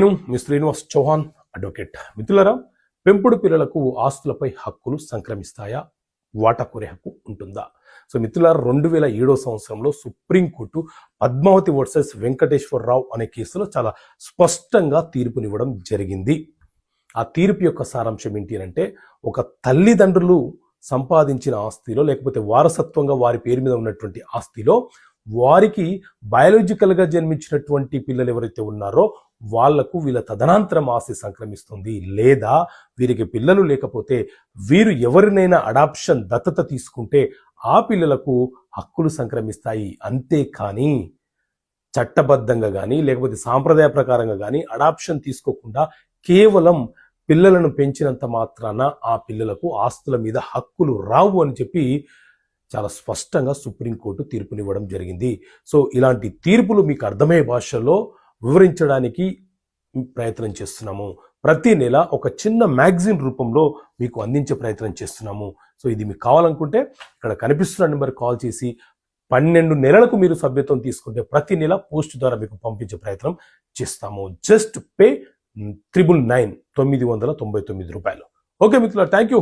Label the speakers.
Speaker 1: నేను మీ శ్రీనివాస్ చౌహాన్ అడ్వకేట్. మిత్రులారా, పెంపుడు పిల్లలకు ఆస్తులపై హక్కులు సంక్రమిస్తాయా? వాటా కోరే హక్కు ఉంటుందా? సో మిత్రులారా, 2007 సంవత్సరంలో సుప్రీంకోర్టు పద్మావతి వర్సెస్ వెంకటేశ్వరరావు అనే కేసులో చాలా స్పష్టంగా తీర్పునివ్వడం జరిగింది. ఆ తీర్పు యొక్క సారాంశం ఏంటి అంటే, ఒక తల్లిదండ్రులు సంపాదించిన ఆస్తిలో లేకపోతే వారసత్వంగా వారి పేరు మీద ఉన్నటువంటి ఆస్తిలో వారికి బయాలజికల్గా జన్మించినటువంటి పిల్లలు ఎవరైతే ఉన్నారో వాళ్లకు వీళ్ళ తదనంతరం ఆస్తి సంక్రమిస్తుంది. లేదా వీరికి పిల్లలు లేకపోతే వీరు ఎవరినైనా అడాప్షన్ దత్తత తీసుకుంటే ఆ పిల్లలకు హక్కులు సంక్రమిస్తాయి. అంతేకాని చట్టబద్ధంగా కానీ లేకపోతే సాంప్రదాయ ప్రకారంగా కానీ అడాప్షన్ తీసుకోకుండా కేవలం పిల్లలను పెంచినంత మాత్రాన ఆ పిల్లలకు ఆస్తుల మీద హక్కులు రావు అని చెప్పి చాలా స్పష్టంగా సుప్రీంకోర్టు తీర్పునివ్వడం జరిగింది. సో ఇలాంటి తీర్పులు మీకు అర్థమయ్యే భాషలో వివరించడానికి ప్రయత్నం చేస్తున్నాము. ప్రతి నెల ఒక చిన్న మ్యాగజైన్ రూపంలో మీకు అందించే ప్రయత్నం చేస్తున్నాము. సో ఇది మీకు కావాలనుకుంటే ఇక్కడ కనిపిస్తున్న నెంబర్ కాల్ చేసి 12 నెలలకు మీరు సభ్యత్వం తీసుకుంటే ప్రతి నెల పోస్ట్ ద్వారా మీకు పంపించే ప్రయత్నం చేస్తాము. జస్ట్ పే 999 రూపాయలు. ఓకే మిత్రులారా, థ్యాంక్ యూ.